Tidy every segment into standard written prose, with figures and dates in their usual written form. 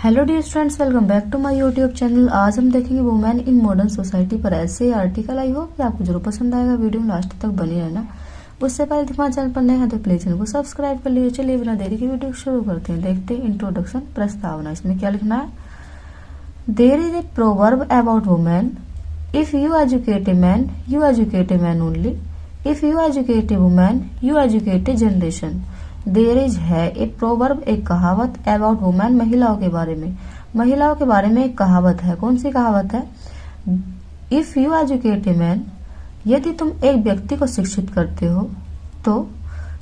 Hello dear students, welcome back to my YouTube channel. आज हम देखेंगे वुमेन इन मॉडर्न सोसाइटी पर ऐसे आर्टिकल। आई होप कि आपको जरूर पसंद आएगा। वीडियो में लास्ट तक बने रहना। उससे पहले हमारे चैनल पर नए हैं तो प्लीज चैनल को सब्सक्राइब कर लीजिए। चलिए बिना देरी के वीडियो शुरू करते हैं। देखते हैं इंट्रोडक्शन, प्रस्तावना। इसमें क्या लिखना है? There is a proverb about women, if you educate a man you educate a man only, if you educate a women you educate a generation. There is है ए प्रोवर्ब, एक कहावत, अबाउट वुमेन, महिलाओं के बारे में। महिलाओं के बारे में एक कहावत है। कौन सी कहावत है? If you educate a man, यदि तुम एक व्यक्ति को शिक्षित करते हो तो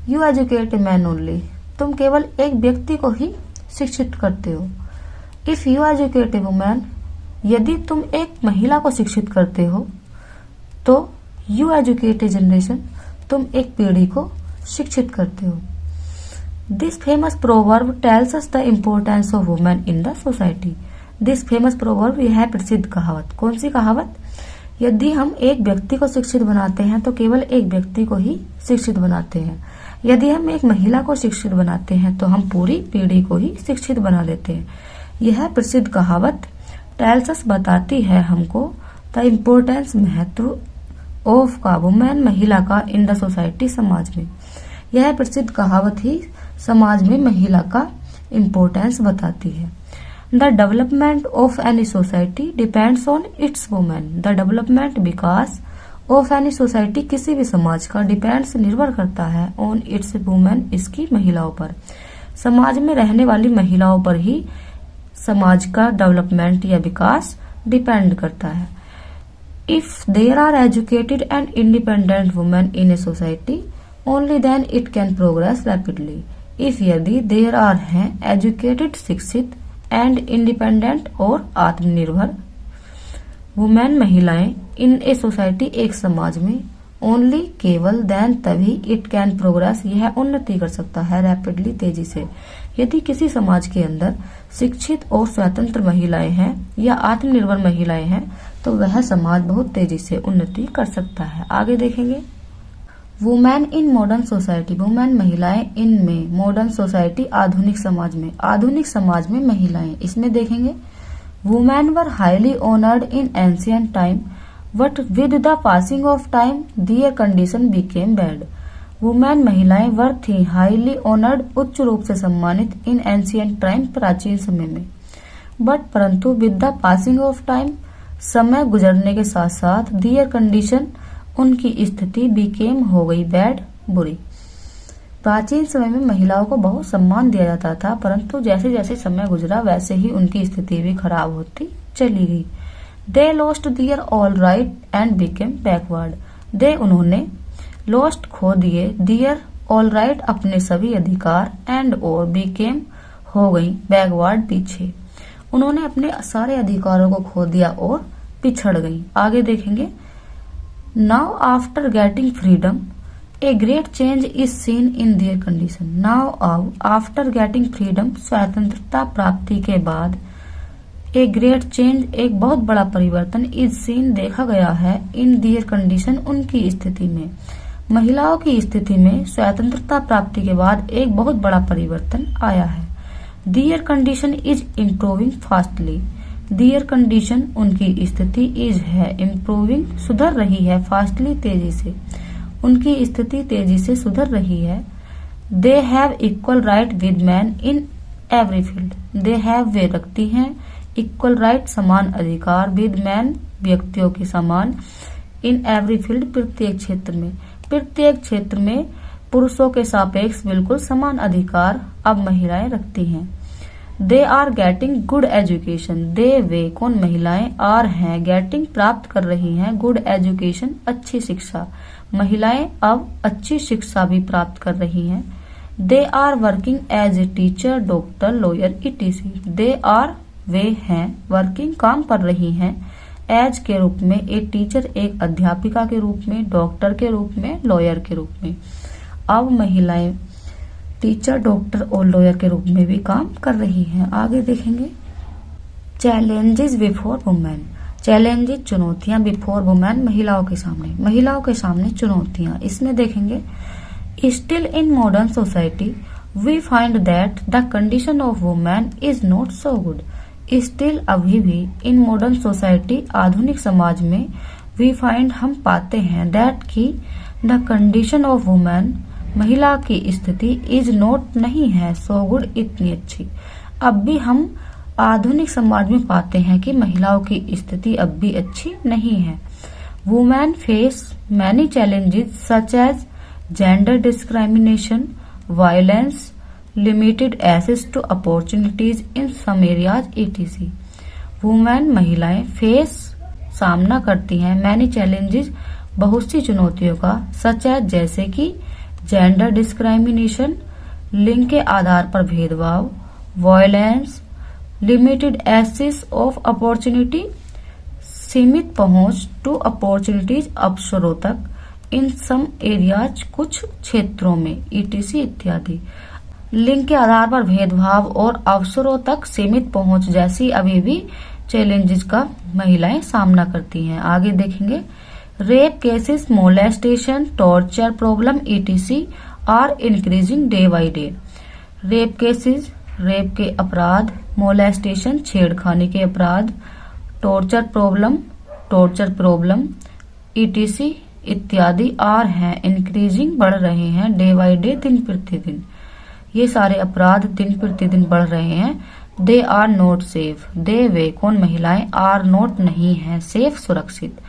you educate a man only, तुम केवल एक व्यक्ति को ही शिक्षित करते हो। If you educate a women, यदि तुम एक महिला को शिक्षित करते हो तो यू एजुकेट ए जनरेशन, तुम एक पीढ़ी को शिक्षित करते हो। This famous proverb tells us the importance of women in the society. This famous proverb, यह है प्रसिद्ध कहावत। कौन सी कहावत? यदि हम एक व्यक्ति को शिक्षित बनाते हैं तो केवल एक व्यक्ति को ही शिक्षित बनाते हैं। यदि हम एक महिला को शिक्षित बनाते हैं तो हम पूरी पीढ़ी को ही शिक्षित बना देते हैं। यह प्रसिद्ध कहावत टेल्स अस, बताती है हमको, द इम्पोर्टेंस, महत्व, ऑफ का, वुमेन, महिला का, इन द सोसाइटी, समाज में। यह प्रसिद्ध कहावत ही समाज में महिला का इम्पोर्टेंस बताती है। The development of any society depends on it's women. The development, Vikas, of any society, किसी भी समाज का, डिपेंड्स, निर्भर करता है, ऑन इट्स वुमेन, इसकी महिलाओं पर। समाज में रहने वाली महिलाओं पर ही समाज का डेवलपमेंट या विकास डिपेंड करता है। If there are educated and independent women in a society, only then it can progress rapidly. If, यदि, देयर आर, हैं, एजुकेटेड, शिक्षित, एंड इंडिपेंडेंट, और आत्मनिर्भर, वुमेन, महिलाएं, इन ए सोसाइटी, एक समाज में, ओनली, केवल, देन, तभी, इट कैन प्रोग्रेस, यह उन्नति कर सकता है, रैपिडली, तेजी से। यदि किसी समाज के अंदर शिक्षित और स्वतंत्र महिलाएं हैं या आत्मनिर्भर महिलाएं हैं तो वह समाज बहुत तेजी से उन्नति कर सकता है। आगे देखेंगे women in modern society. Women, महिलाएं, इनमें, मॉडर्न सोसाइटी, आधुनिक समाज में। आधुनिक समाज में महिलाएं, इसमें देखेंगे women were highly honoured in ancient time, but with the passing of time there condition became bad. Women, महिलाएं, वर थी हाईली ऑनर्ड, उच्च रूप से सम्मानित, इन एंशियंट टाइम, प्राचीन समय में, बट, परंतु, with the passing of time, समय गुजरने के साथ साथ, देयर कंडीशन, उनकी स्थिति, बिकेम, हो गई, बैड, बुरी। प्राचीन समय में महिलाओं को बहुत सम्मान दिया जाता था, परंतु जैसे जैसे समय गुजरा वैसे ही उनकी स्थिति भी खराब होती चली गई। They lost their all right and became backward. They, उन्होंने, लॉस्ट, खो दिए, दियर, ऑल राइट, अपने सभी अधिकार, एंड, और, बिकेम, हो गई, बैकवर्ड, पीछे। उन्होंने अपने सारे अधिकारों को खो दिया और पिछड़ गई। आगे देखेंगे now after getting freedom a great change is seen in their condition. Now, अब, आफ्टर गेटिंग फ्रीडम, स्वतंत्रता प्राप्ति के बाद, ए ग्रेट चेंज, एक बहुत बड़ा परिवर्तन, इज सीन, देखा गया है, इन देयर कंडीशन, उनकी स्थिति में। महिलाओं की स्थिति में स्वतंत्रता प्राप्ति के बाद एक बहुत बड़ा परिवर्तन आया है। There condition is improving fastly. There condition, उनकी स्थिति, इज, है, इम्प्रूविंग, सुधर रही है, फास्टली, तेजी से, उनकी स्थिति तेजी से सुधर रही है। They have equal right with man in every field. They have, वे रखती हैं, इक्वल राइट, समान अधिकार, विद मैन, व्यक्तियों के समान, इन एवरी फील्ड, प्रत्येक क्षेत्र में। प्रत्येक क्षेत्र में पुरुषों के सापेक्ष बिल्कुल समान अधिकार अब महिलाएं रखती हैं। They are getting good education. They, वे, कौन, महिलाएं, आर, हैं, गेटिंग, प्राप्त कर रही हैं, गुड एजुकेशन, अच्छी शिक्षा। महिलाएं अब अच्छी शिक्षा भी प्राप्त कर रही हैं। They are working as a teacher, doctor, lawyer, etc. They are, वे, हैं, वर्किंग, काम कर रही हैं, एज, के रूप में, ए टीचर, एक अध्यापिका के रूप में, डॉक्टर के रूप में, लॉयर के रूप में। अब महिलाएं टीचर, डॉक्टर और लॉयर के रूप में भी काम कर रही हैं। आगे देखेंगे चैलेंजेस बिफोर वुमेन। चैलेंजेस, चुनौतियां, बिफोर वुमेन, महिलाओं के सामने। महिलाओं के सामने चुनौतियां, इसमें देखेंगे still in modern society we find that the condition of women is not so good. Still अभी भी इन मॉडर्न सोसाइटी, आधुनिक समाज में, वी फाइंड हम पाते हैं, दैट की द कंडीशन ऑफ वुमेन महिला की स्थिति इज नॉट नहीं है सो गुड इतनी अच्छी। अब भी हम आधुनिक समाज में पाते हैं कि महिलाओं की स्थिति अब भी अच्छी नहीं है। Women face many challenges such as gender discrimination, violence, limited access to opportunities in some areas etc। Women महिलाएं फेस सामना करती हैं मैनी चैलेंजेस बहुत सी चुनौतियों का, सच एज जैसे कि जेंडर डिस्क्रिमिनेशन लिंग के आधार पर भेदभाव, violence, limited access of opportunity सीमित पहुंच टू अपॉर्चुनिटीज अवसरों तक, इन सम एरियाज कुछ क्षेत्रों में etc इत्यादि। लिंग के आधार पर भेदभाव और अवसरों तक सीमित पहुंच जैसी अभी भी चैलेंजेस का महिलाएं सामना करती हैं। आगे देखेंगे, rape cases, molestation, torture problem etc are increasing day by day. Rape cases rape के अपराध, मोलेस्टेशन छेड़खानी के अपराध, टॉर्चर प्रॉब्लम etc इत्यादि आर हैं इंक्रीजिंग बढ़ रहे हैं, डे बाई डे दिन प्रतिदिन। ये सारे अपराध दिन प्रतिदिन बढ़ रहे हैं। दे आर नॉट सेफ, दे वे कौन महिलाएं, आर नॉट नहीं है, सेफ सुरक्षित,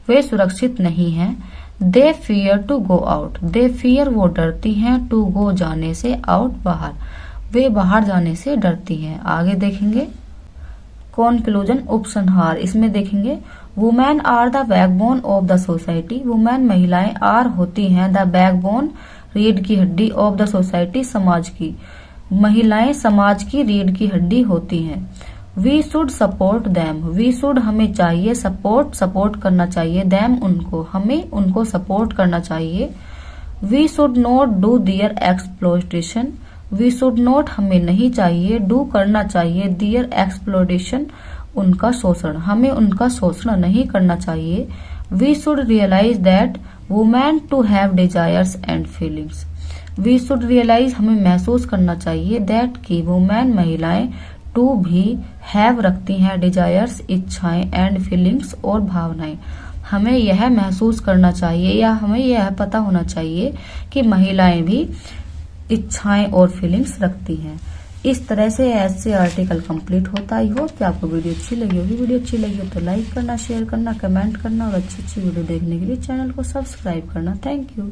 वे सुरक्षित नहीं हैं। They fear to go out, they fear वो डरती हैं, टू गो जाने से, आउट बाहर, वे बाहर जाने से डरती हैं। आगे देखेंगे कॉन्क्लूजन उपसंहार, इसमें देखेंगे women are the backbone of the society, women महिलाएं आर होती हैं द बैकबोन रीढ़ की हड्डी ऑफ द सोसाइटी समाज की, महिलाएं समाज की रीढ़ की हड्डी होती हैं। We should support them, we should हमें चाहिए, सपोर्ट करना चाहिए, देम उनको, हमें उनको सपोर्ट करना चाहिए। We should not do their exploitation, we should not हमें नहीं चाहिए, डू करना चाहिए, दियर एक्सप्लॉयटेशन उनका शोषण, हमें उनका शोषण नहीं करना चाहिए। We should realise that women too have desires and feelings, we should realise हमें महसूस करना चाहिए, दैट की वुमेन महिलाएं टू भी हैव रखती हैं, डिजायर्स इच्छाएं, एंड फीलिंग्स और भावनाएं, हमें यह महसूस करना चाहिए या हमें यह पता होना चाहिए कि महिलाएं भी इच्छाएं और फीलिंग्स रखती हैं। इस तरह से ऐसे आर्टिकल कंप्लीट होता ही हो। कि आपको वीडियो अच्छी लगी होगी, वीडियो अच्छी लगी हो तो लाइक करना, शेयर करना, कमेंट करना और अच्छी वीडियो देखने के लिए चैनल को सब्सक्राइब करना। Thank you.